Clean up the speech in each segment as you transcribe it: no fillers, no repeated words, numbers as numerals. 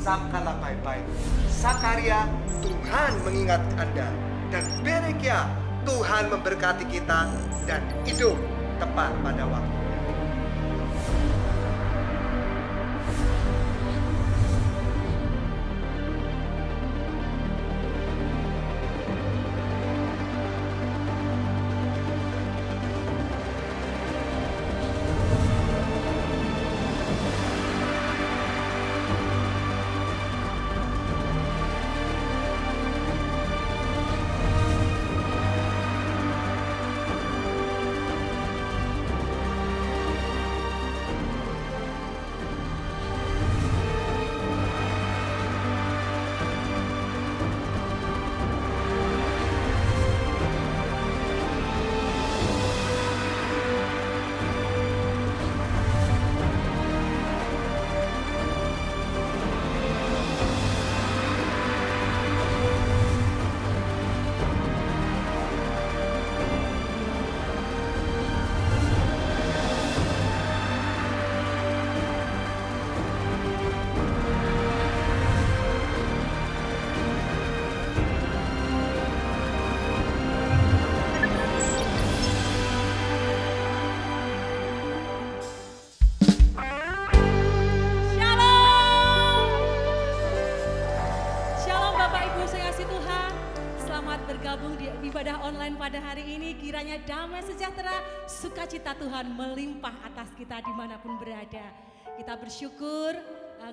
sangkalah baik-baik. Sakaria, Tuhan mengingat Anda. Dan Berekia, Tuhan memberkati kita dan hidup tepat pada waktu. Ibadah online pada hari ini, kiranya damai sejahtera, sukacita Tuhan melimpah atas kita dimanapun berada. Kita bersyukur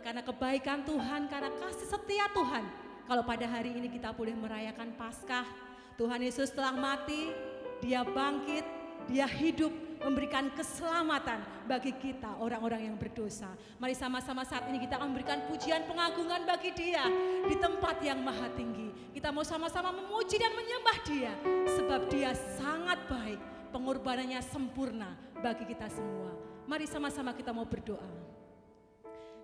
karena kebaikan Tuhan, karena kasih setia Tuhan. Kalau pada hari ini kita boleh merayakan Paskah, Tuhan Yesus telah mati, Dia bangkit, Dia hidup, memberikan keselamatan bagi kita orang-orang yang berdosa. Mari sama-sama saat ini kita memberikan pujian pengagungan bagi Dia di tempat yang maha tinggi. Kita mau sama-sama memuji dan menyembah Dia sebab Dia sangat baik, pengorbanannya sempurna bagi kita semua. Mari sama-sama kita mau berdoa.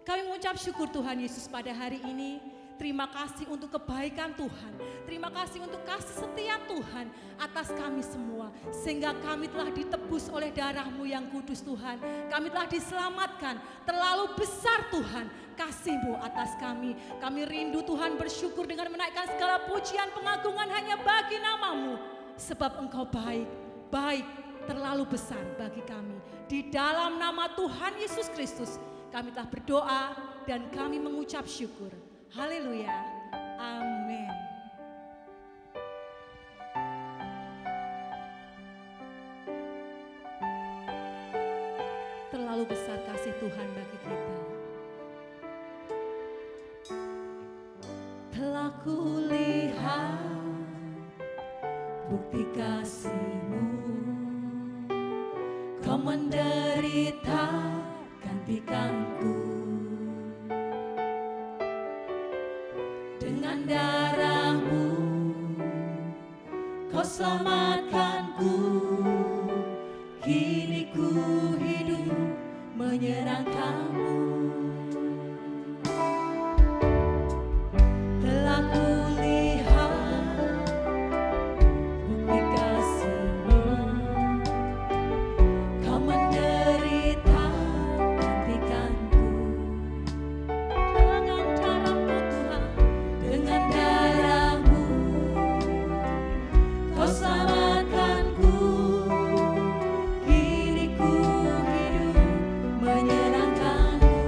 Kami mengucap syukur Tuhan Yesus pada hari ini. Terima kasih untuk kebaikan Tuhan. Terima kasih untuk kasih setia Tuhan atas kami semua. Sehingga kami telah ditebus oleh darah-Mu yang kudus Tuhan. Kami telah diselamatkan. Terlalu besar Tuhan kasih-Mu atas kami. Kami rindu Tuhan bersyukur dengan menaikkan segala pujian pengagungan hanya bagi nama-Mu. Sebab Engkau baik, baik, terlalu besar bagi kami. Di dalam nama Tuhan Yesus Kristus kami telah berdoa dan kami mengucap syukur. Haleluya, amin. Terlalu besar kasih Tuhan bagi kita. Telah kulihat bukti kasih-Mu, Kau menderita gantikanku. Dengan darah-Mu Kau selamatkanku. Kini ku hidup menyenangkan-Mu. Telah kulihat bukti kasih-Mu, Kau menderita gantikanku. Dengan darah-Mu Tuhan, dengan darah-Mu Kau selamatkanku. Kini ku hidup menyenangkan-Mu.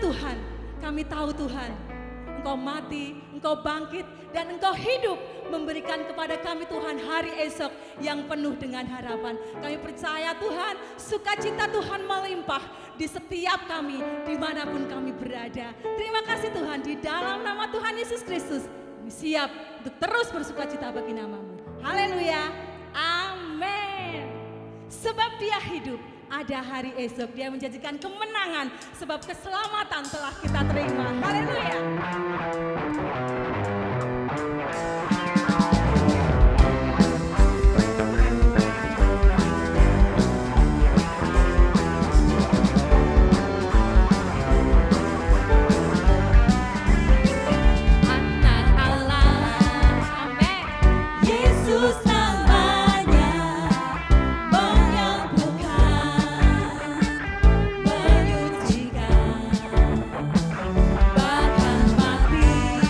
Tuhan, kami tahu Tuhan, Engkau mati, Engkau bangkit, dan Engkau hidup, memberikan kepada kami Tuhan hari esok yang penuh dengan harapan. Kami percaya Tuhan, sukacita Tuhan melimpah di setiap kami, dimanapun kami berada. Terima kasih Tuhan, di dalam nama Tuhan Yesus Kristus, kami siap untuk terus bersukacita bagi nama-Mu. Haleluya, amin. Sebab Dia hidup, ada hari esok. Dia menjanjikan kemenangan, sebab keselamatan telah kita terima. Haleluya. Anak Allah, amin. Yesus namanya menyembuhkan, menyucikan, bahkan mati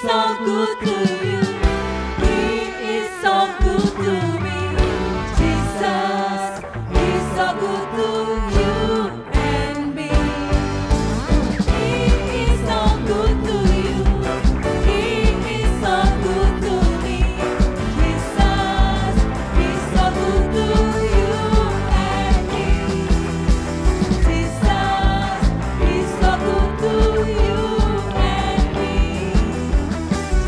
so good to you. He is so good to me. Jesus, He's so good to you and me. He is so good to you. He is so good to me. Jesus, He's so good to you and me. Jesus, He's so good to you and me.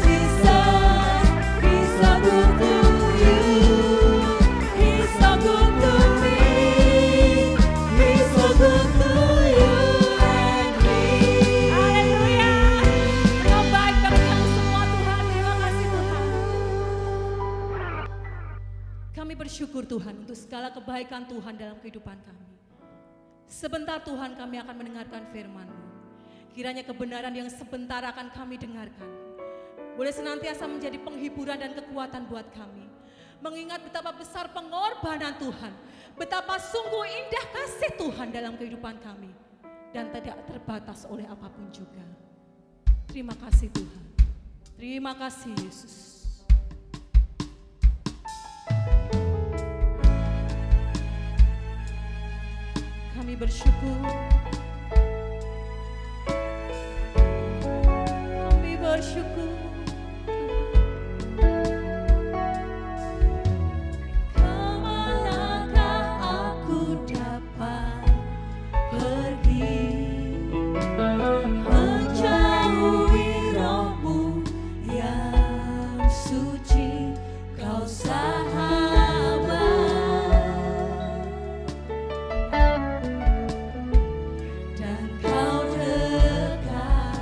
Jesus, He's so good to you. He's so good to me. He's so good to you and me. Haleluya. Kau baik bagi kami semua Tuhan. Terima kasih Tuhan. Kami bersyukur Tuhan untuk segala kebaikan Tuhan dalam kehidupan kami. Sebentar Tuhan kami akan mendengarkan firman-Mu. Kiranya kebenaran yang sebentar akan kami dengarkan boleh senantiasa menjadi penghiburan dan kekuatan buat kami. Mengingat betapa besar pengorbanan Tuhan, betapa sungguh indah kasih Tuhan dalam kehidupan kami. Dan tidak terbatas oleh apapun juga. Terima kasih Tuhan. Terima kasih Yesus. Kami bersyukur. Kami bersyukur. Kemanakah aku dapat pergi, menjauhi Roh-Mu yang suci, Kau sahabat. Dan Kau dekat.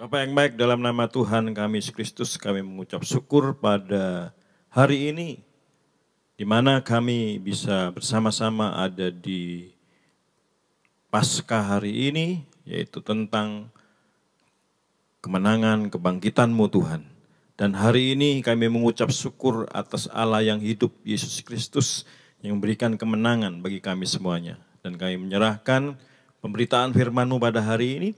Bapa yang baik, dalam nama Tuhan kami Yesus Kristus, kami mengucap syukur pada hari ini, di mana kami bisa bersama-sama ada di Paskah hari ini, yaitu tentang kemenangan kebangkitan-Mu Tuhan. Dan hari ini kami mengucap syukur atas Allah yang hidup, Yesus Kristus, yang memberikan kemenangan bagi kami semuanya. Dan kami menyerahkan pemberitaan firman-Mu pada hari ini,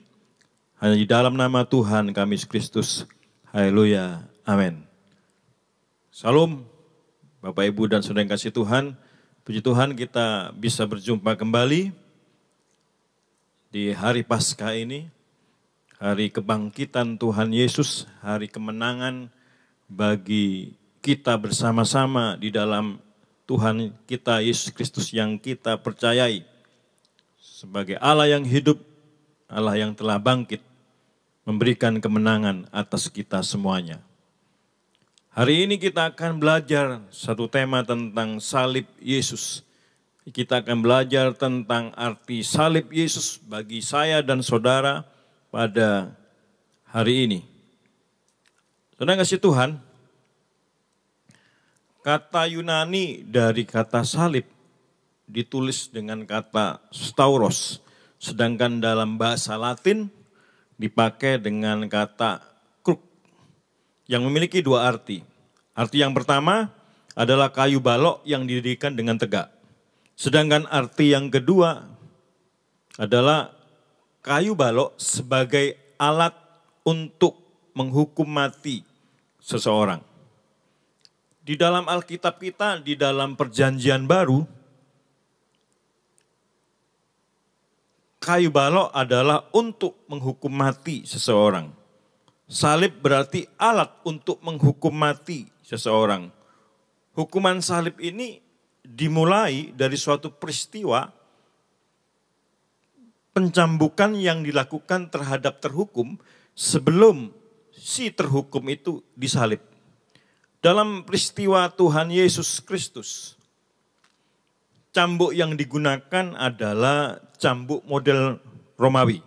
hanya di dalam nama Tuhan kami Yesus Kristus. Haleluya. Amin. Salam, Bapak, Ibu, dan saudara yang kasih Tuhan. Puji Tuhan kita bisa berjumpa kembali di hari Paskah ini. Hari kebangkitan Tuhan Yesus, hari kemenangan bagi kita bersama-sama di dalam Tuhan kita Yesus Kristus yang kita percayai. Sebagai Allah yang hidup, Allah yang telah bangkit, memberikan kemenangan atas kita semuanya. Hari ini kita akan belajar satu tema tentang salib Yesus. Kita akan belajar tentang arti salib Yesus bagi saya dan saudara pada hari ini. Saudara kasih Tuhan, kata Yunani dari kata salib ditulis dengan kata stauros, sedangkan dalam bahasa Latin dipakai dengan kata kruk, yang memiliki dua arti. Arti yang pertama adalah kayu balok yang didirikan dengan tegak. Sedangkan arti yang kedua adalah kayu balok sebagai alat untuk menghukum mati seseorang. Di dalam Alkitab kita, di dalam Perjanjian Baru, kayu balok adalah untuk menghukum mati seseorang. Salib berarti alat untuk menghukum mati seseorang. Hukuman salib ini dimulai dari suatu peristiwa pencambukan yang dilakukan terhadap terhukum sebelum si terhukum itu disalib. Dalam peristiwa Tuhan Yesus Kristus, cambuk yang digunakan adalah cambuk model Romawi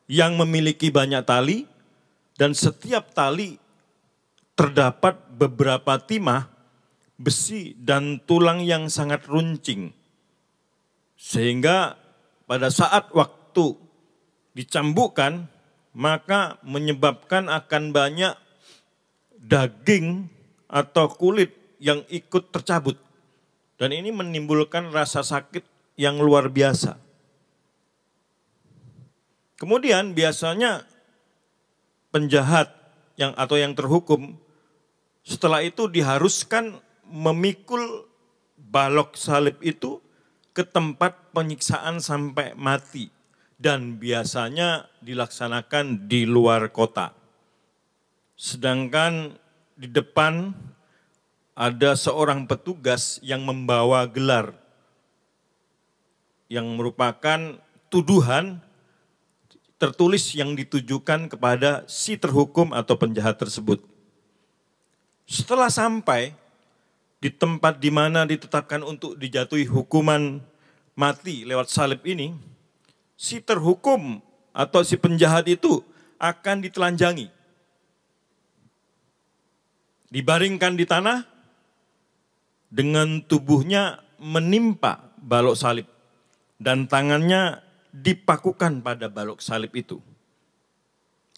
yang memiliki banyak tali dan setiap tali terdapat beberapa timah, besi dan tulang yang sangat runcing. Sehingga pada saat waktu dicambukkan maka menyebabkan akan banyak daging atau kulit yang ikut tercabut. Dan ini menimbulkan rasa sakit yang luar biasa. Kemudian biasanya penjahat atau yang terhukum setelah itu diharuskan memikul balok salib itu ke tempat penyiksaan sampai mati. Dan biasanya dilaksanakan di luar kota. Sedangkan di depan ada seorang petugas yang membawa gelar yang merupakan tuduhan tertulis yang ditujukan kepada si terhukum atau penjahat tersebut. Setelah sampai di tempat di mana ditetapkan untuk dijatuhi hukuman mati lewat salib ini, si terhukum atau si penjahat itu akan ditelanjangi. Dibaringkan di tanah dengan tubuhnya menimpa balok salib dan tangannya dipakukan pada balok salib itu.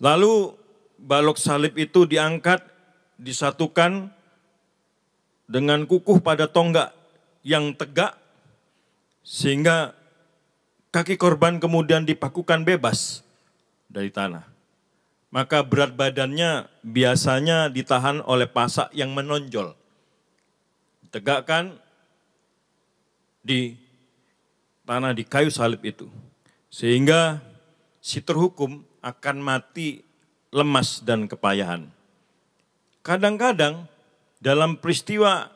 Lalu balok salib itu diangkat, disatukan dengan kukuh pada tonggak yang tegak, sehingga kaki korban kemudian dipakukan bebas dari tanah. Maka berat badannya biasanya ditahan oleh pasak yang menonjol. Tegakkan di tanah di kayu salib itu. Sehingga si terhukum akan mati lemas dan kepayahan. Kadang-kadang dalam peristiwa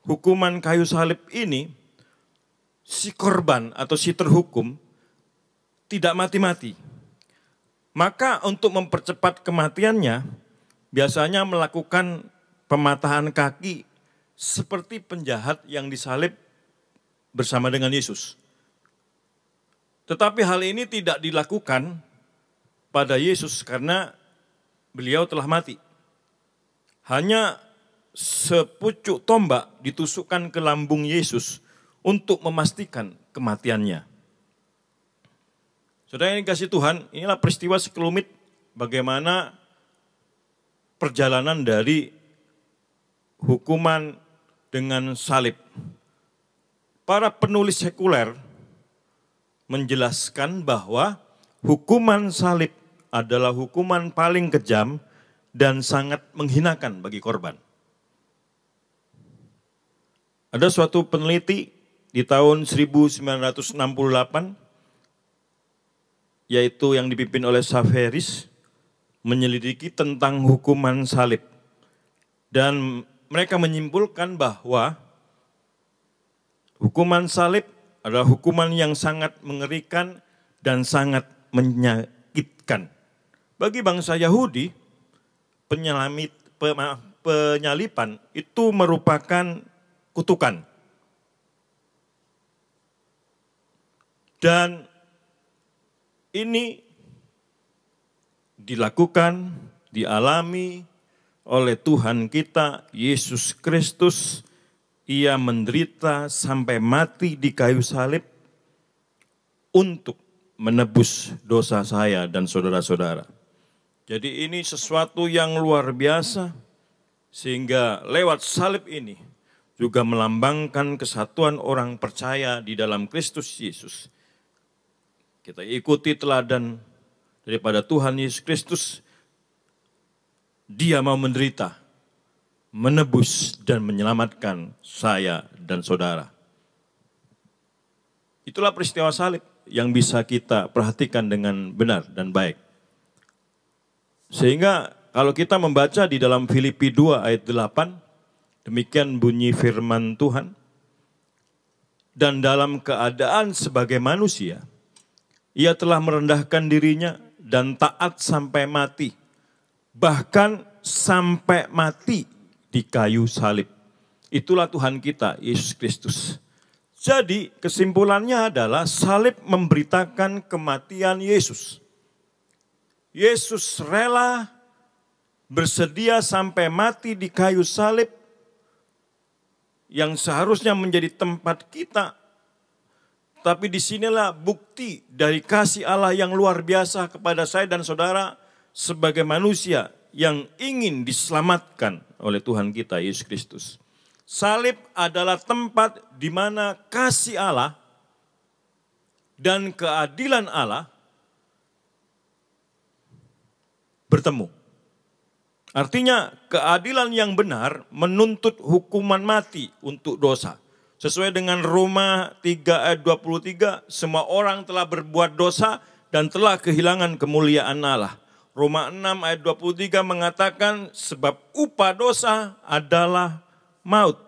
hukuman kayu salib ini, si korban atau si terhukum tidak mati-mati. Maka untuk mempercepat kematiannya, biasanya melakukan pematahan kaki seperti penjahat yang disalib bersama dengan Yesus. Tetapi hal ini tidak dilakukan pada Yesus karena beliau telah mati. Hanya sepucuk tombak ditusukkan ke lambung Yesus untuk memastikan kematiannya. Saudara yang dikasihi Tuhan, inilah peristiwa sekelumit bagaimana perjalanan dari hukuman dengan salib. Para penulis sekuler menjelaskan bahwa hukuman salib adalah hukuman paling kejam dan sangat menghinakan bagi korban. Ada suatu peneliti di tahun 1968, yaitu yang dipimpin oleh Saveris, menyelidiki tentang hukuman salib. Dan mereka menyimpulkan bahwa hukuman salib adalah hukuman yang sangat mengerikan dan sangat menyakitkan. Bagi bangsa Yahudi, penyalipan itu merupakan kutukan. Dan ini dilakukan, dialami oleh Tuhan kita, Yesus Kristus. Ia menderita sampai mati di kayu salib untuk menebus dosa saya dan saudara-saudara. Jadi ini sesuatu yang luar biasa, sehingga lewat salib ini juga melambangkan kesatuan orang percaya di dalam Kristus Yesus. Kita ikuti teladan daripada Tuhan Yesus Kristus. Dia mau menderita, menebus dan menyelamatkan saya dan saudara. Itulah peristiwa salib yang bisa kita perhatikan dengan benar dan baik. Sehingga kalau kita membaca di dalam Filipi 2 ayat 8, demikian bunyi firman Tuhan. Dan dalam keadaan sebagai manusia, ia telah merendahkan dirinya dan taat sampai mati. Bahkan sampai mati di kayu salib. Itulah Tuhan kita, Yesus Kristus. Jadi kesimpulannya adalah salib memberitakan kematian Yesus. Yesus rela bersedia sampai mati di kayu salib yang seharusnya menjadi tempat kita. Tapi disinilah bukti dari kasih Allah yang luar biasa kepada saya dan saudara sebagai manusia yang ingin diselamatkan oleh Tuhan kita, Yesus Kristus. Salib adalah tempat di mana kasih Allah dan keadilan Allah bertemu. Artinya keadilan yang benar menuntut hukuman mati untuk dosa. Sesuai dengan Roma 3 ayat 23, semua orang telah berbuat dosa dan telah kehilangan kemuliaan Allah. Roma 6 ayat 23 mengatakan sebab upah dosa adalah maut.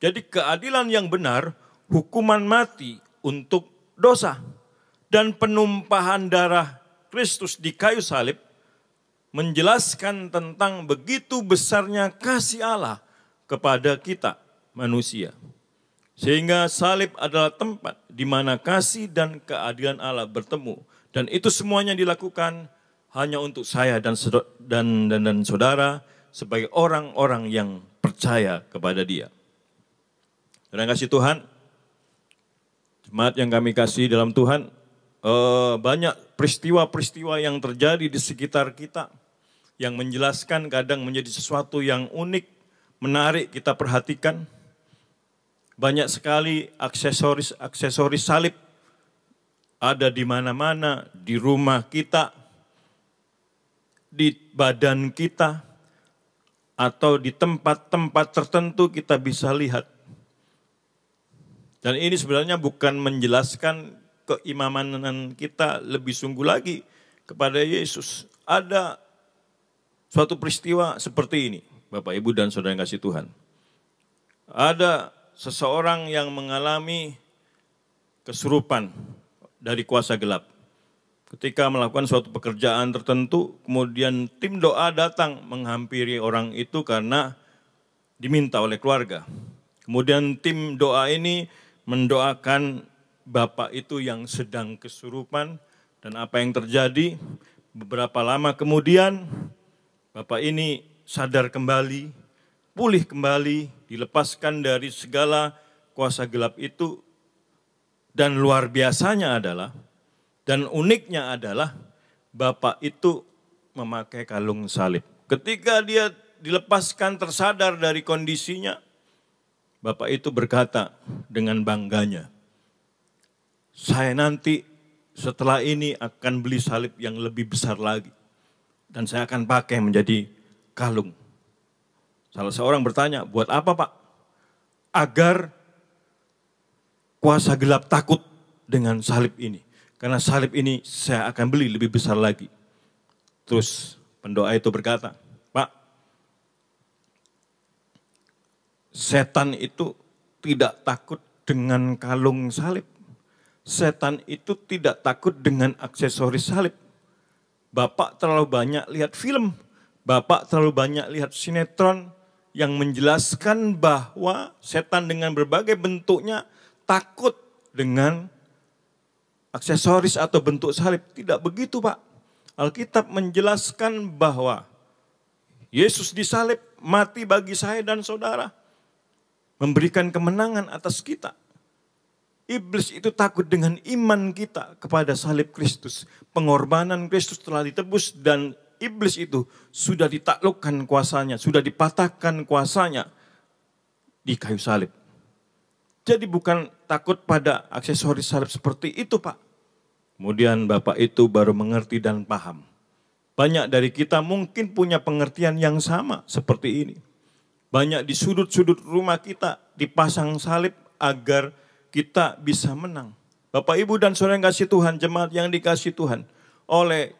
Jadi keadilan yang benar, hukuman mati untuk dosa. Dan penumpahan darah Kristus di kayu salib menjelaskan tentang begitu besarnya kasih Allah kepada kita manusia. Sehingga salib adalah tempat di mana kasih dan keadilan Allah bertemu. Dan itu semuanya dilakukan hanya untuk saya dan saudara sebagai orang-orang yang percaya kepada Dia. Terima kasih Tuhan, jemaat yang kami kasih dalam Tuhan, banyak peristiwa-peristiwa yang terjadi di sekitar kita yang menjelaskan kadang menjadi sesuatu yang unik, menarik kita perhatikan. Banyak sekali aksesoris salib ada di mana-mana, di rumah kita, di badan kita, atau di tempat-tempat tertentu kita bisa lihat. Dan ini sebenarnya bukan menjelaskan keimanan kita lebih sungguh lagi kepada Yesus. Ada suatu peristiwa seperti ini, Bapak, Ibu, dan saudara yang kasih Tuhan. Ada seseorang yang mengalami kesurupan dari kuasa gelap. Ketika melakukan suatu pekerjaan tertentu, kemudian tim doa datang menghampiri orang itu karena diminta oleh keluarga. Kemudian tim doa ini mendoakan bapak itu yang sedang kesurupan, dan apa yang terjadi? Beberapa lama kemudian, Bapak ini sadar kembali, pulih kembali, dilepaskan dari segala kuasa gelap itu. Dan luar biasanya adalah, dan uniknya adalah, Bapak itu memakai kalung salib. Ketika dia dilepaskan tersadar dari kondisinya, Bapak itu berkata dengan bangganya, saya nanti setelah ini akan beli salib yang lebih besar lagi. Dan saya akan pakai menjadi kalung. Salah seorang bertanya, buat apa Pak? Agar kuasa gelap takut dengan salib ini. Karena salib ini saya akan beli lebih besar lagi. Terus pendoa itu berkata, Pak, setan itu tidak takut dengan kalung salib. Setan itu tidak takut dengan aksesoris salib. Bapak terlalu banyak lihat film, Bapak terlalu banyak lihat sinetron yang menjelaskan bahwa setan dengan berbagai bentuknya takut dengan aksesoris atau bentuk salib. Tidak begitu Pak. Alkitab menjelaskan bahwa Yesus disalib, mati bagi saya dan saudara, memberikan kemenangan atas kita. Iblis itu takut dengan iman kita kepada salib Kristus. Pengorbanan Kristus telah ditebus dan iblis itu sudah ditaklukkan kuasanya, sudah dipatahkan kuasanya di kayu salib. Jadi bukan takut pada aksesoris salib seperti itu Pak. Kemudian Bapak itu baru mengerti dan paham. Banyak dari kita mungkin punya pengertian yang sama seperti ini. Banyak di sudut-sudut rumah kita dipasang salib agar kita bisa menang. Bapak, Ibu, dan saudara yang kasih Tuhan, jemaat yang dikasih Tuhan,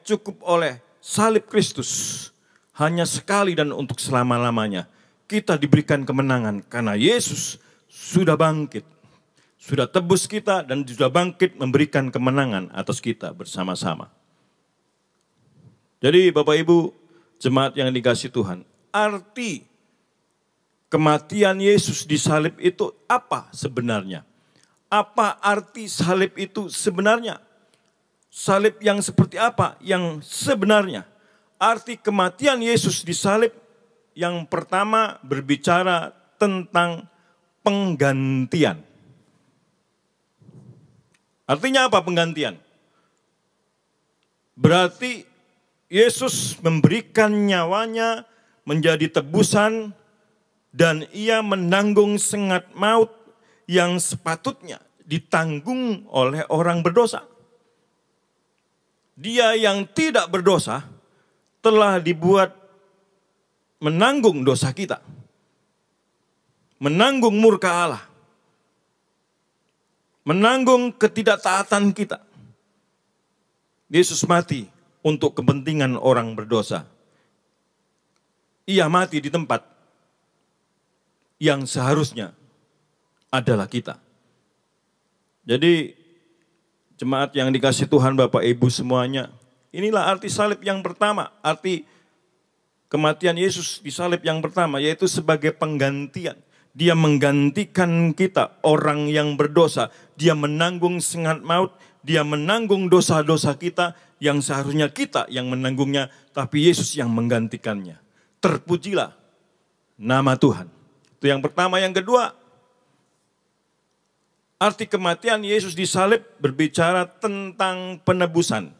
cukup oleh salib Kristus, hanya sekali dan untuk selama-lamanya, kita diberikan kemenangan karena Yesus sudah bangkit. Sudah tebus kita dan sudah bangkit memberikan kemenangan atas kita bersama-sama. Jadi Bapak Ibu, jemaat yang dikasih Tuhan, arti kematian Yesus di salib itu apa sebenarnya? Apa arti salib itu sebenarnya? Salib yang seperti apa yang sebenarnya? Arti kematian Yesus di salib yang pertama berbicara tentang penggantian. Artinya apa penggantian? Berarti Yesus memberikan nyawanya menjadi tebusan dan ia menanggung sengat maut yang sepatutnya ditanggung oleh orang berdosa. Dia yang tidak berdosa telah dibuat menanggung dosa kita. Menanggung murka Allah. Menanggung ketidaktaatan kita. Yesus mati untuk kepentingan orang berdosa. Ia mati di tempat yang seharusnya adalah kita. Jadi jemaat yang dikasih Tuhan Bapak Ibu semuanya, inilah arti salib yang pertama, arti kematian Yesus di salib yang pertama, yaitu sebagai penggantian. Dia menggantikan kita, orang yang berdosa. Dia menanggung sengat maut, dia menanggung dosa-dosa kita yang seharusnya kita yang menanggungnya, tapi Yesus yang menggantikannya. Terpujilah nama Tuhan. Itu yang pertama. Yang kedua, arti kematian Yesus di salib berbicara tentang penebusan.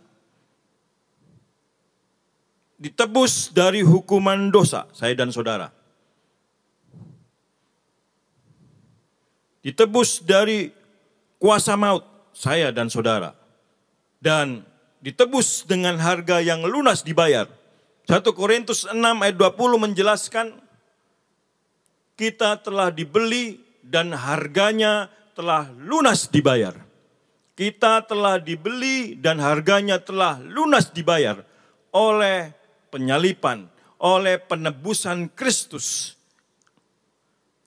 Ditebus dari hukuman dosa, saya dan saudara. Ditebus dari kuasa maut, saya dan saudara. Dan ditebus dengan harga yang lunas dibayar. 1 Korintus 6 ayat 20 menjelaskan, kita telah dibeli dan harganya telah lunas dibayar. Kita telah dibeli dan harganya telah lunas dibayar oleh penyalipan, oleh penebusan Kristus.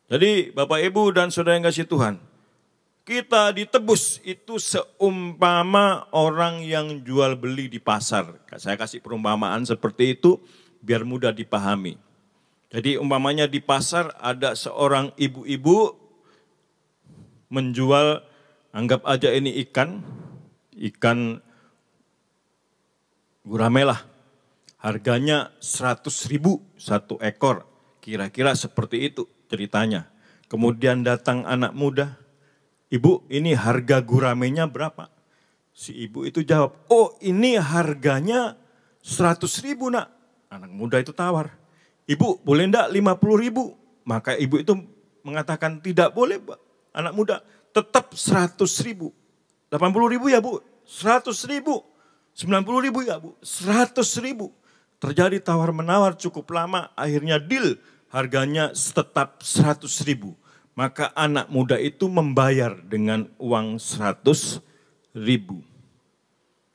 Jadi Bapak Ibu dan saudara yang kasih Tuhan, kita ditebus itu seumpama orang yang jual beli di pasar. Saya kasih perumpamaan seperti itu biar mudah dipahami. Jadi umpamanya di pasar ada seorang ibu-ibu menjual, anggap aja ini ikan guramelah. Harganya 100.000 satu ekor. Kira-kira seperti itu ceritanya. Kemudian datang anak muda. Ibu, ini harga guramenya berapa? Si ibu itu jawab, oh ini harganya 100.000 nak. Anak muda itu tawar. Ibu boleh enggak 50.000? Maka ibu itu mengatakan tidak boleh anak muda. Tetap 100.000. 80.000 ya bu? 100.000. 90.000 ya bu? 100.000. Terjadi tawar menawar cukup lama, akhirnya deal harganya tetap 100.000. Maka anak muda itu membayar dengan uang 100.000.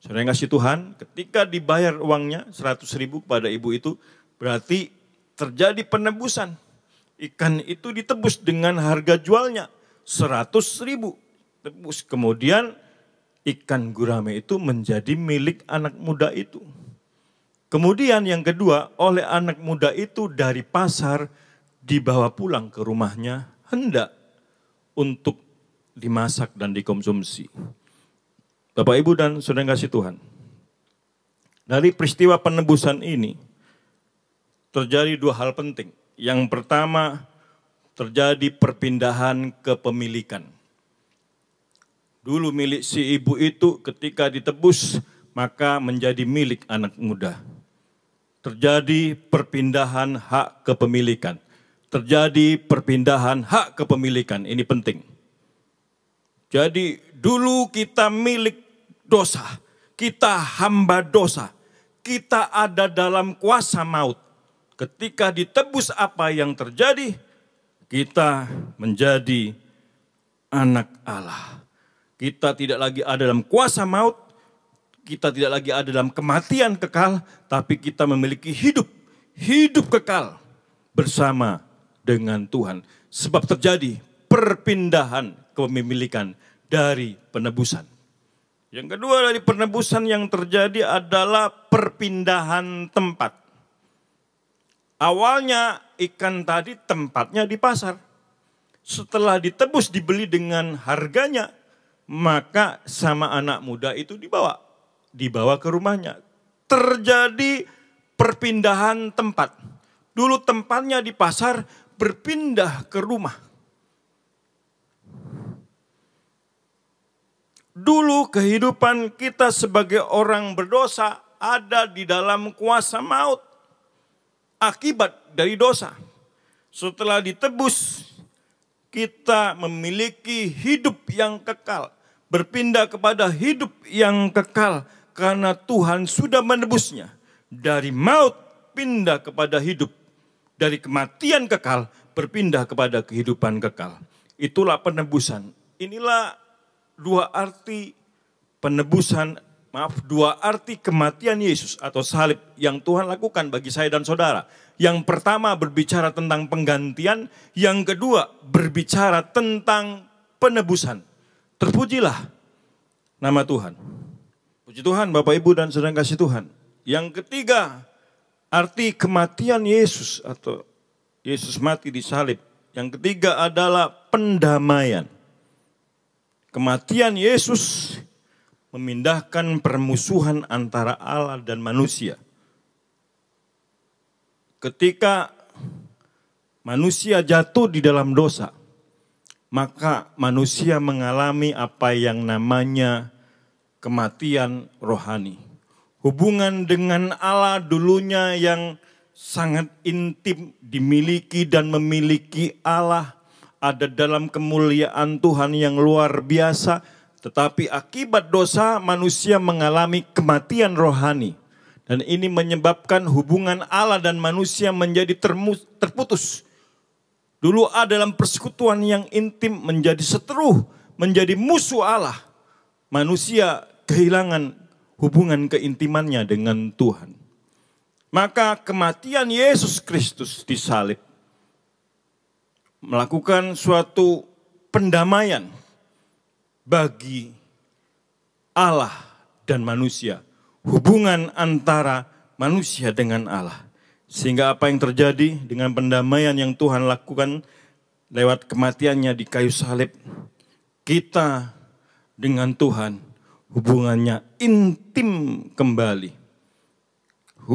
Saudara yang kasih Tuhan, ketika dibayar uangnya 100.000 kepada ibu itu, berarti terjadi penebusan. Ikan itu ditebus dengan harga jualnya 100.000. Tebus. Kemudian ikan gurame itu menjadi milik anak muda itu. Kemudian yang kedua, oleh anak muda itu dari pasar dibawa pulang ke rumahnya hendak untuk dimasak dan dikonsumsi. Bapak, Ibu, dan saudara yang kasih Tuhan. Dari peristiwa penebusan ini terjadi dua hal penting. Yang pertama, terjadi perpindahan kepemilikan. Dulu milik si ibu itu ketika ditebus maka menjadi milik anak muda. Terjadi perpindahan hak kepemilikan. Terjadi perpindahan hak kepemilikan, ini penting. Jadi dulu kita milik dosa, kita hamba dosa, kita ada dalam kuasa maut. Ketika ditebus apa yang terjadi, kita menjadi anak Allah. Kita tidak lagi ada dalam kuasa maut, kita tidak lagi ada dalam kematian kekal, tapi kita memiliki hidup kekal bersama dengan Tuhan. Sebab terjadi perpindahan kepemilikan dari penebusan. Yang kedua dari penebusan yang terjadi adalah perpindahan tempat. Awalnya ikan tadi tempatnya di pasar. Setelah ditebus dibeli dengan harganya, maka sama anak muda itu dibawa ke rumahnya. Terjadi perpindahan tempat. Dulu tempatnya di pasar, berpindah ke rumah. Dulu kehidupan kita sebagai orang berdosa ada di dalam kuasa maut. Akibat dari dosa. Setelah ditebus, kita memiliki hidup yang kekal. Berpindah kepada hidup yang kekal karena Tuhan sudah menebusnya. Dari maut pindah kepada hidup. Dari kematian kekal berpindah kepada kehidupan kekal. Itulah penebusan. Inilah dua arti penebusan, dua arti kematian Yesus atau salib yang Tuhan lakukan bagi saya dan saudara. Yang pertama berbicara tentang penggantian, yang kedua berbicara tentang penebusan. Terpujilah nama Tuhan. Puji Tuhan Bapak Ibu dan saudara yang kasih Tuhan. Yang ketiga, arti kematian Yesus atau Yesus mati di salib. Yang ketiga adalah pendamaian. Kematian Yesus memindahkan permusuhan antara Allah dan manusia. Ketika manusia jatuh di dalam dosa, maka manusia mengalami apa yang namanya kematian rohani. Hubungan dengan Allah dulunya yang sangat intim dimiliki dan memiliki Allah, ada dalam kemuliaan Tuhan yang luar biasa, tetapi akibat dosa manusia mengalami kematian rohani. Dan ini menyebabkan hubungan Allah dan manusia menjadi terputus. Dulu ada dalam persekutuan yang intim menjadi seteru, menjadi musuh Allah. Manusia kehilangan hubungan keintimannya dengan Tuhan. Maka kematian Yesus Kristus disalib melakukan suatu pendamaian bagi Allah dan manusia. Hubungan antara manusia dengan Allah. Sehingga apa yang terjadi dengan pendamaian yang Tuhan lakukan lewat kematiannya di kayu salib. Kita dengan Tuhan hubungannya intim kembali.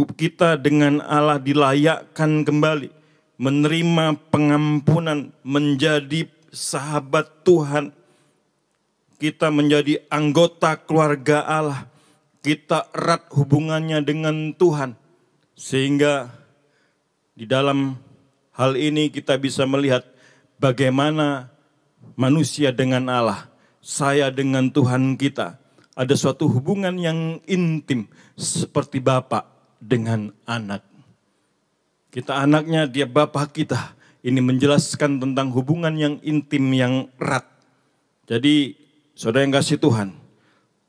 kita dengan Allah dilayakkan kembali, menerima pengampunan, menjadi sahabat Tuhan. Kita menjadi anggota keluarga Allah. Kita erat hubungannya dengan Tuhan. Sehingga di dalam hal ini kita bisa melihat bagaimana manusia dengan Allah, saya dengan Tuhan kita. Ada suatu hubungan yang intim seperti bapak dengan anak. Kita anaknya, dia bapak kita. Ini menjelaskan tentang hubungan yang intim, yang erat. Jadi saudara yang kasih Tuhan,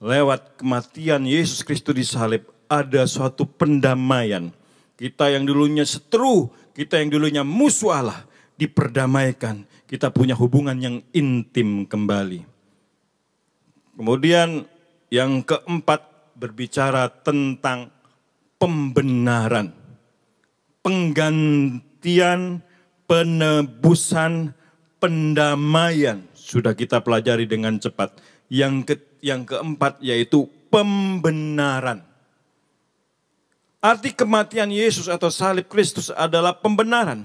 lewat kematian Yesus Kristus di salib ada suatu pendamaian. Kita yang dulunya seteru, kita yang dulunya musuh Allah, diperdamaikan. Kita punya hubungan yang intim kembali. Kemudian yang keempat berbicara tentang pembenaran. Penggantian, penebusan, pendamaian. Sudah kita pelajari dengan cepat. Yang keempat yaitu pembenaran. Arti kematian Yesus atau salib Kristus adalah pembenaran.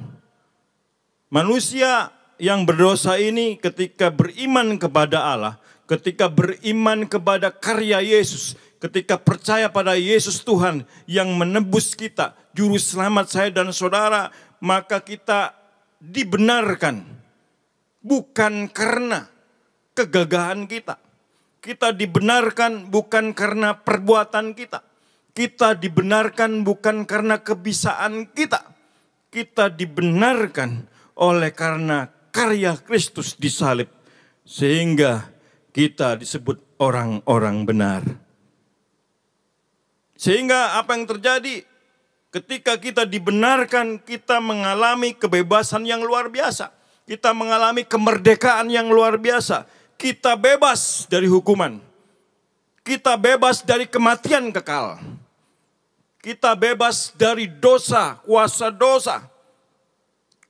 Manusia yang berdosa ini ketika beriman kepada Allah, ketika beriman kepada karya Yesus, ketika percaya pada Yesus Tuhan yang menebus kita, juru selamat saya dan saudara, maka kita dibenarkan. Bukan karena kegagahan kita. Kita dibenarkan bukan karena perbuatan kita. Kita dibenarkan bukan karena kebisaan kita. Kita dibenarkan oleh karena karya Kristus di salib. Sehingga kita disebut orang-orang benar. Sehingga apa yang terjadi ketika kita dibenarkan, kita mengalami kebebasan yang luar biasa. Kita mengalami kemerdekaan yang luar biasa. Kita bebas dari hukuman. Kita bebas dari kematian kekal. Kita bebas dari dosa, kuasa dosa.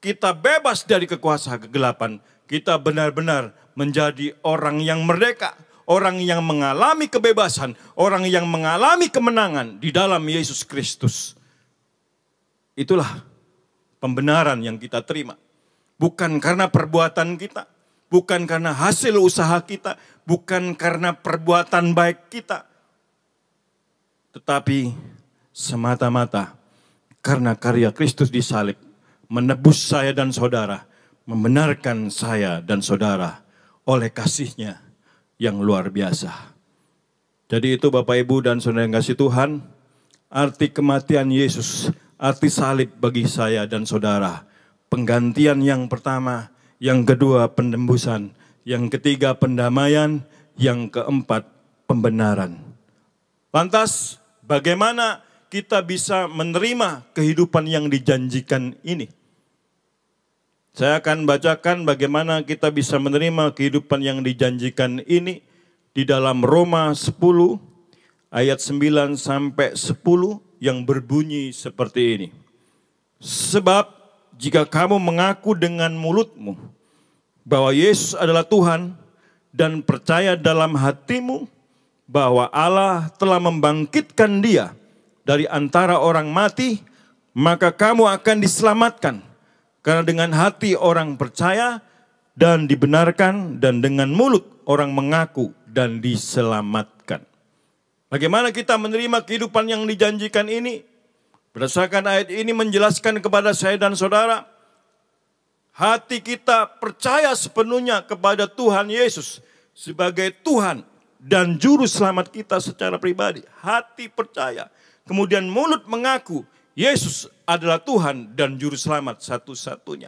Kita bebas dari kekuasaan kegelapan. Kita benar-benar menjadi orang yang merdeka. Orang yang mengalami kebebasan. Orang yang mengalami kemenangan di dalam Yesus Kristus. Itulah pembenaran yang kita terima. Bukan karena perbuatan kita. Bukan karena hasil usaha kita. Bukan karena perbuatan baik kita. Tetapi semata-mata karena karya Kristus di salib. Menebus saya dan saudara. Membenarkan saya dan saudara oleh kasih-Nya yang luar biasa. Jadi itu Bapak Ibu dan saudara yang kasih Tuhan. Arti kematian Yesus. Arti salib bagi saya dan saudara. Penggantian yang pertama, yang kedua penembusan, yang ketiga pendamaian, yang keempat pembenaran. Lantas bagaimana kita bisa menerima kehidupan yang dijanjikan ini? Saya akan bacakan bagaimana kita bisa menerima kehidupan yang dijanjikan ini di dalam Roma 10 ayat 9 sampai 10 yang berbunyi seperti ini. Sebab jika kamu mengaku dengan mulutmu bahwa Yesus adalah Tuhan dan percaya dalam hatimu bahwa Allah telah membangkitkan Dia dari antara orang mati, maka kamu akan diselamatkan. Karena dengan hati orang percaya dan dibenarkan, dan dengan mulut orang mengaku dan diselamatkan. Bagaimana kita menerima kehidupan yang dijanjikan ini? Berdasarkan ayat ini menjelaskan kepada saya dan saudara, hati kita percaya sepenuhnya kepada Tuhan Yesus sebagai Tuhan dan Juru Selamat kita secara pribadi. Hati percaya, kemudian mulut mengaku Yesus adalah Tuhan dan Juru Selamat satu-satunya.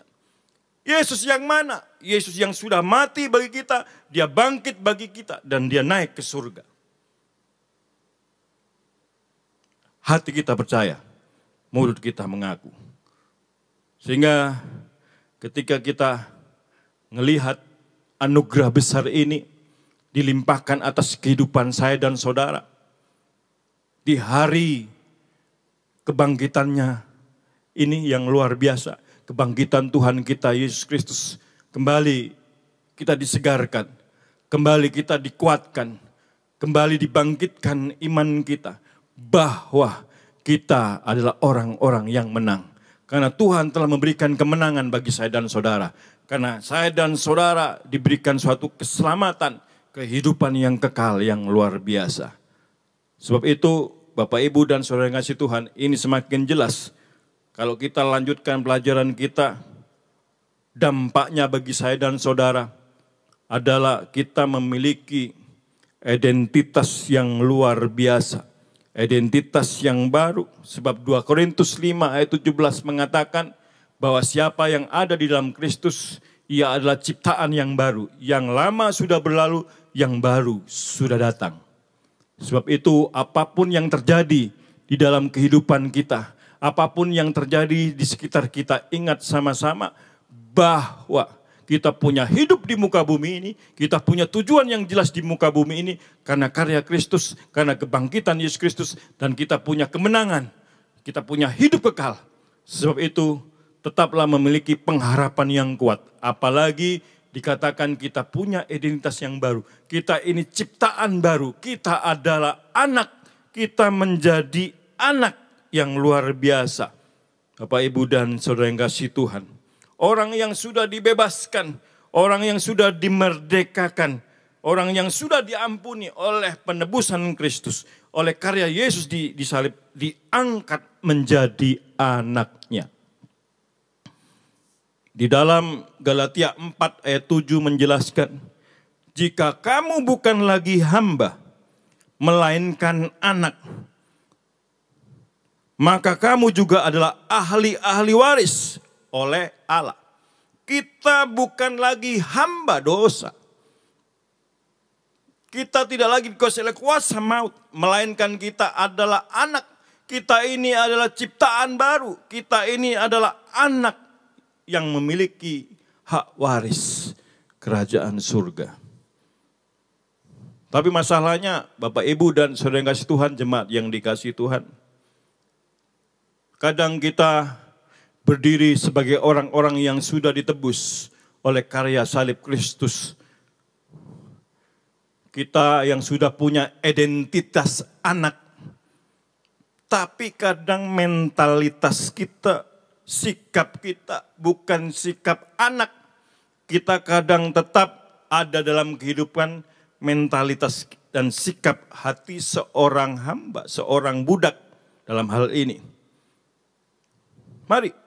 Yesus yang mana? Yesus yang sudah mati bagi kita, Dia bangkit bagi kita, dan Dia naik ke surga. Hati kita percaya, mulut kita mengaku. Sehingga ketika kita melihat anugerah besar ini dilimpahkan atas kehidupan saya dan saudara, di hari kebangkitannya ini yang luar biasa. Kebangkitan Tuhan kita Yesus Kristus. Kembali kita disegarkan. Kembali kita dikuatkan. Kembali dibangkitkan iman kita. Bahwa kita adalah orang-orang yang menang. Karena Tuhan telah memberikan kemenangan bagi saya dan saudara. Karena saya dan saudara diberikan suatu keselamatan, kehidupan yang kekal, yang luar biasa. Sebab itu Bapak Ibu dan saudara yang kasih Tuhan, ini semakin jelas. Kalau kita lanjutkan pelajaran kita, dampaknya bagi saya dan saudara adalah kita memiliki identitas yang luar biasa. Identitas yang baru, sebab 2 Korintus 5 ayat 17 mengatakan bahwa siapa yang ada di dalam Kristus, ia adalah ciptaan yang baru. Yang lama sudah berlalu, yang baru sudah datang. Sebab itu apapun yang terjadi di dalam kehidupan kita, apapun yang terjadi di sekitar kita, ingat sama-sama bahwa kita punya hidup di muka bumi ini, kita punya tujuan yang jelas di muka bumi ini karena karya Kristus, karena kebangkitan Yesus Kristus, dan kita punya kemenangan, kita punya hidup kekal. Sebab itu tetaplah memiliki pengharapan yang kuat, apalagi dikatakan kita punya identitas yang baru. Kita ini ciptaan baru, kita adalah anak, kita menjadi anak yang luar biasa. Bapak, Ibu, dan saudara yang kasih Tuhan. Orang yang sudah dibebaskan, orang yang sudah dimerdekakan, orang yang sudah diampuni oleh penebusan Kristus, oleh karya Yesus di salib, diangkat menjadi anaknya. Di dalam Galatia 4 ayat 7 menjelaskan, jika kamu bukan lagi hamba, melainkan anak, maka kamu juga adalah ahli-ahli waris oleh Allah. Kita bukan lagi hamba dosa. Kita tidak lagi dikuasai oleh kuasa maut, melainkan kita adalah anak. Kita ini adalah ciptaan baru. Kita ini adalah anak yang memiliki hak waris kerajaan surga. Tapi masalahnya Bapak, Ibu, dan saudara yang kasih Tuhan, jemaat yang dikasih Tuhan, kadang kita berdiri sebagai orang-orang yang sudah ditebus oleh karya salib Kristus. Kita yang sudah punya identitas anak, tapi kadang mentalitas kita, sikap kita bukan sikap anak. Kita kadang tetap ada dalam kehidupan mentalitas dan sikap hati seorang hamba, seorang budak dalam hal ini. Mari.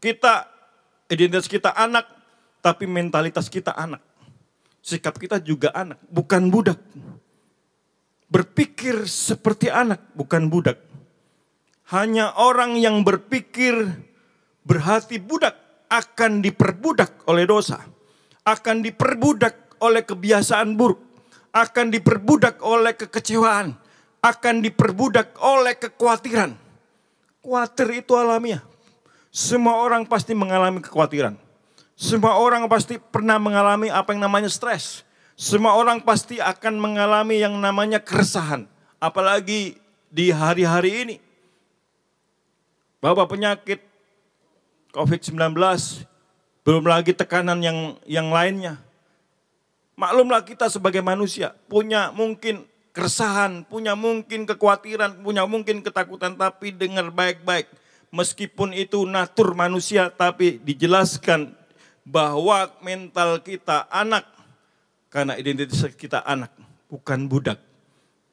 Kita, identitas kita anak, tapi mentalitas kita anak. Sikap kita juga anak, bukan budak. Berpikir seperti anak, bukan budak. Hanya orang yang berpikir berhati budak akan diperbudak oleh dosa. Akan diperbudak oleh kebiasaan buruk. Akan diperbudak oleh kekecewaan. Akan diperbudak oleh kekhawatiran. Khawatir itu alamiah. Semua orang pasti mengalami kekhawatiran. Semua orang pasti pernah mengalami apa yang namanya stres. Semua orang pasti akan mengalami yang namanya keresahan. Apalagi di hari-hari ini. Bahwa penyakit COVID-19, belum lagi tekanan yang lainnya. Maklumlah kita sebagai manusia punya mungkin keresahan, punya mungkin kekhawatiran, punya mungkin ketakutan. Tapi dengar baik-baik. Meskipun itu natur manusia, tapi dijelaskan bahwa mental kita anak. Karena identitas kita anak, bukan budak.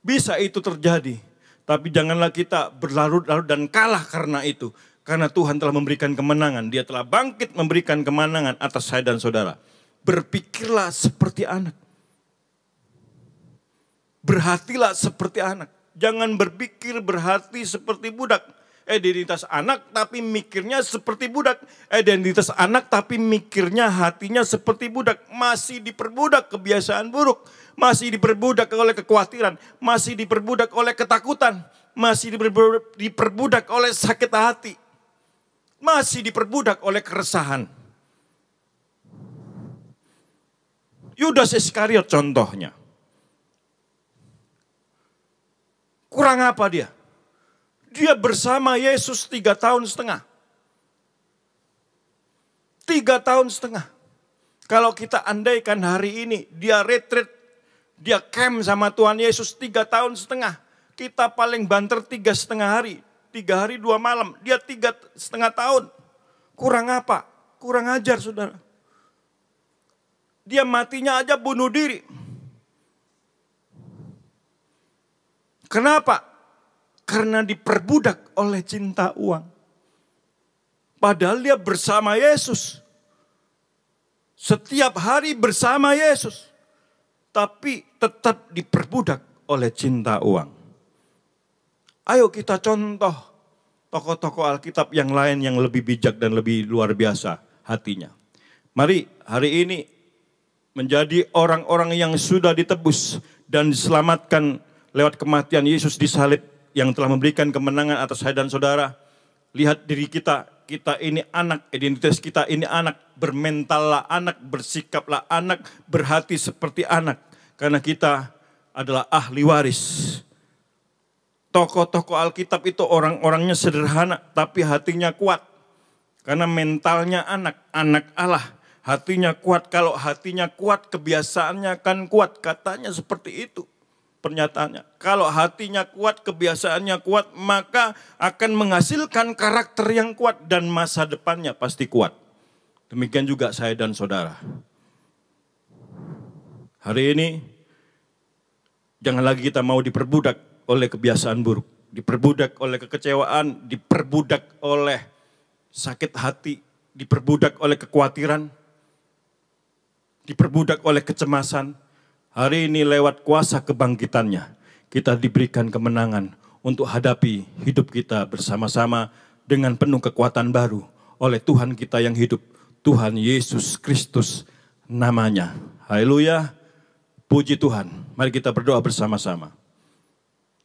Bisa itu terjadi, tapi janganlah kita berlarut-larut dan kalah karena itu. Karena Tuhan telah memberikan kemenangan, Dia telah bangkit memberikan kemenangan atas saya dan saudara. Berpikirlah seperti anak. Berhatilah seperti anak. Jangan berpikir berhati seperti budak. Identitas anak tapi mikirnya seperti budak. Identitas anak tapi mikirnya hatinya seperti budak. Masih diperbudak kebiasaan buruk. Masih diperbudak oleh kekhawatiran. Masih diperbudak oleh ketakutan. Masih diperbudak oleh sakit hati. Masih diperbudak oleh keresahan. Yudas Iskariot contohnya. Kurang apa dia? Dia bersama Yesus 3 tahun setengah. 3 tahun setengah. Kalau kita andaikan hari ini dia retreat, dia camp sama Tuhan Yesus 3 tahun setengah. Kita paling banter 3,5 hari. 3 hari 2 malam, dia 3,5 tahun. Kurang apa? Kurang ajar saudara. Dia matinya aja bunuh diri. Kenapa? Karena diperbudak oleh cinta uang. Padahal dia bersama Yesus. Setiap hari bersama Yesus. Tapi tetap diperbudak oleh cinta uang. Ayo kita contoh tokoh-tokoh Alkitab yang lain yang lebih bijak dan lebih luar biasa hatinya. Mari hari ini menjadi orang-orang yang sudah ditebus dan diselamatkan lewat kematian Yesus di salib yang telah memberikan kemenangan atas saya dan saudara. Lihat diri kita, kita ini anak, identitas kita ini anak, bermentallah anak, bersikaplah anak, berhati seperti anak. Karena kita adalah ahli waris. Tokoh-tokoh Alkitab itu orang-orangnya sederhana tapi hatinya kuat. Karena mentalnya anak, anak Allah. Hatinya kuat, kalau hatinya kuat kebiasaannya akan kuat. Katanya seperti itu pernyataannya. Kalau hatinya kuat, kebiasaannya kuat, maka akan menghasilkan karakter yang kuat dan masa depannya pasti kuat. Demikian juga saya dan saudara. Hari ini jangan lagi kita mau diperbudak oleh kebiasaan buruk. Diperbudak oleh kekecewaan, diperbudak oleh sakit hati, diperbudak oleh kekhawatiran, diperbudak oleh kecemasan. Hari ini lewat kuasa kebangkitannya, kita diberikan kemenangan untuk hadapi hidup kita bersama-sama dengan penuh kekuatan baru oleh Tuhan kita yang hidup, Tuhan Yesus Kristus namanya. Haleluya, puji Tuhan. Mari kita berdoa bersama-sama.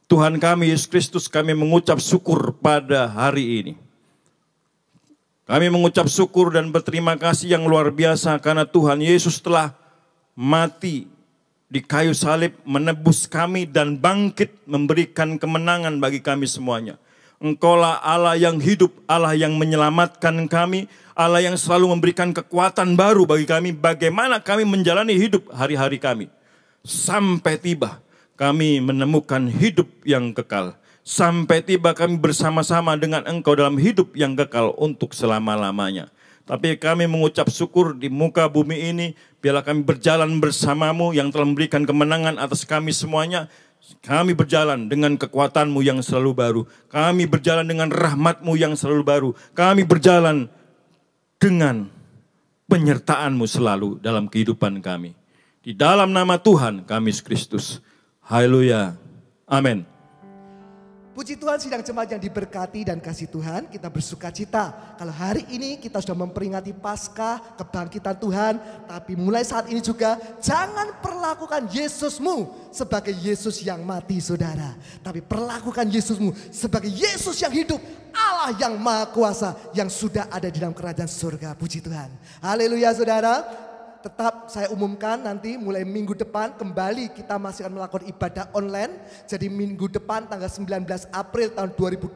Tuhan kami Yesus Kristus, kami mengucap syukur pada hari ini. Kami mengucap syukur dan berterima kasih yang luar biasa karena Tuhan Yesus telah mati di kayu salib menebus kami dan bangkit memberikan kemenangan bagi kami semuanya. Engkaulah Allah yang hidup, Allah yang menyelamatkan kami, Allah yang selalu memberikan kekuatan baru bagi kami bagaimana kami menjalani hidup hari-hari kami. Sampai tiba kami menemukan hidup yang kekal. Sampai tiba kami bersama-sama dengan Engkau dalam hidup yang kekal untuk selama-lamanya. Tapi kami mengucap syukur di muka bumi ini, biarlah kami berjalan bersama-Mu yang telah memberikan kemenangan atas kami semuanya. Kami berjalan dengan kekuatan-Mu yang selalu baru. Kami berjalan dengan rahmat-Mu yang selalu baru. Kami berjalan dengan penyertaan-Mu selalu dalam kehidupan kami. Di dalam nama Tuhan kami Yesus Kristus. Haleluya. Amin. Puji Tuhan, sidang jemaat yang diberkati dan kasih Tuhan, kita bersuka cita. Kalau hari ini kita sudah memperingati Paskah, kebangkitan Tuhan, tapi mulai saat ini juga jangan perlakukan Yesusmu sebagai Yesus yang mati saudara. Tapi perlakukan Yesusmu sebagai Yesus yang hidup, Allah yang Maha Kuasa yang sudah ada di dalam kerajaan surga. Puji Tuhan. Haleluya saudara. Tetap saya umumkan nanti mulai minggu depan kembali kita masih akan melakukan ibadah online. Jadi minggu depan tanggal 19 April tahun 2020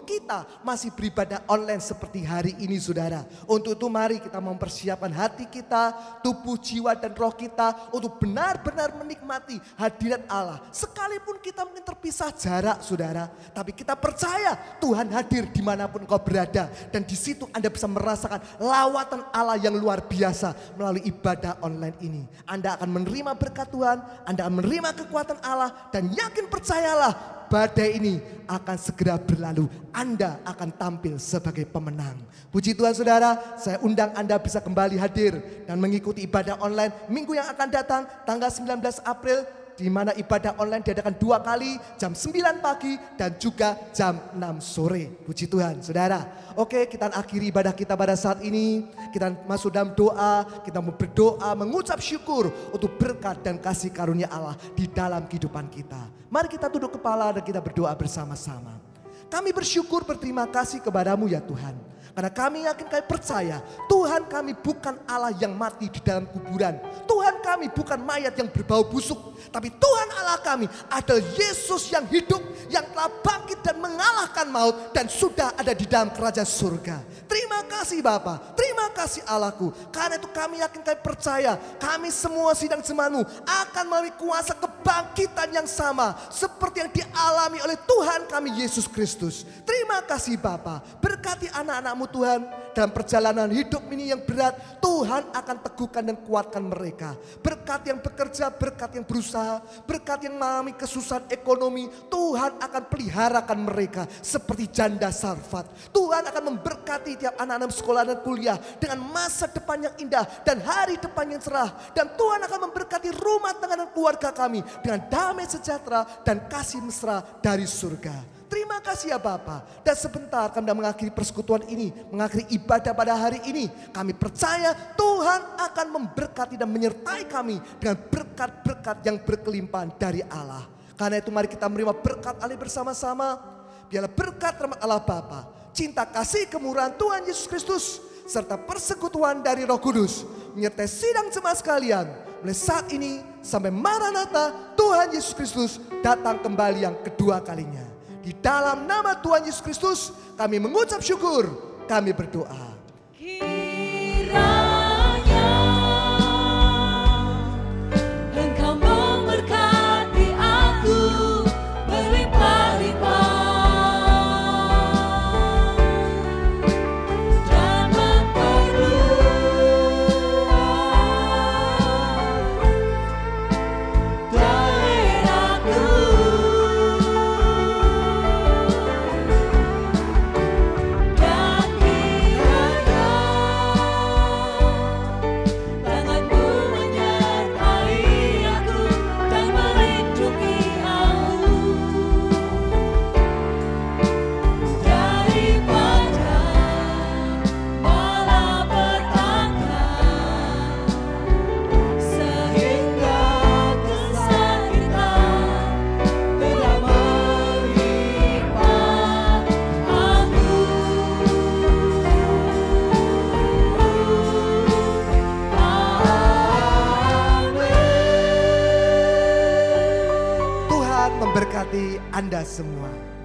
kita masih beribadah online seperti hari ini saudara. Untuk itu mari kita mempersiapkan hati kita, tubuh, jiwa dan roh kita untuk benar-benar menikmati hadirat Allah. Sekalipun kita mungkin terpisah jarak saudara, tapi kita percaya Tuhan hadir dimanapun kau berada. Dan di situ Anda bisa merasakan lawatan Allah yang luar biasa melalui ibadah online ini. Anda akan menerima berkat Tuhan, Anda akan menerima kekuatan Allah, dan yakin percayalah badai ini akan segera berlalu. Anda akan tampil sebagai pemenang. Puji Tuhan saudara, saya undang Anda bisa kembali hadir dan mengikuti ibadah online minggu yang akan datang tanggal 19 April, di mana ibadah online diadakan 2 kali, jam 9 pagi dan juga jam 6 sore. Puji Tuhan saudara. Oke, kita akhiri ibadah kita pada saat ini. Kita masuk dalam doa, kita mau berdoa, mengucap syukur untuk berkat dan kasih karunia Allah di dalam kehidupan kita. Mari kita tunduk kepala dan kita berdoa bersama-sama. Kami bersyukur, berterima kasih kepadamu ya Tuhan. Karena kami yakin, kami percaya Tuhan kami bukan Allah yang mati di dalam kuburan. Tuhan kami bukan mayat yang berbau busuk. Tapi Tuhan Allah kami adalah Yesus yang hidup, yang telah bangkit dan mengalahkan maut dan sudah ada di dalam kerajaan surga. Terima kasih Bapa, terima Terima kasih Allahku. Karena itu kami yakin, kami percaya, kami semua sidang jemaat-Mu akan melalui kuasa kebangkitan yang sama seperti yang dialami oleh Tuhan kami Yesus Kristus. Terima kasih Bapa. Berkati anak-anak-Mu Tuhan dalam perjalanan hidup ini yang berat. Tuhan akan teguhkan dan kuatkan mereka. Berkat yang bekerja, berkat yang berusaha, berkat yang mengalami kesusahan ekonomi, Tuhan akan peliharakan mereka seperti janda Sarfat. Tuhan akan memberkati tiap anak-anak sekolah dan kuliah dengan masa depan yang indah dan hari depan yang cerah. Dan Tuhan akan memberkati rumah tangga dan keluarga kami dengan damai sejahtera dan kasih mesra dari surga. Terima kasih ya Bapa. Dan sebentar kami mengakhiri persekutuan ini, mengakhiri ibadah pada hari ini. Kami percaya Tuhan akan memberkati dan menyertai kami dengan berkat-berkat yang berkelimpahan dari Allah. Karena itu mari kita menerima berkat Allah bersama-sama. Biarlah berkat rahmat Allah Bapa, cinta kasih kemurahan Tuhan Yesus Kristus, serta persekutuan dari Roh Kudus menyertai sidang jemaat sekalian mulai saat ini sampai Maranatha Tuhan Yesus Kristus datang kembali yang kedua kalinya. Di dalam nama Tuhan Yesus Kristus kami mengucap syukur, kami berdoa. Kiranya Engkau memberkati aku berlimpah-limpah dan memperluas daerahku. Memberkati Anda semua.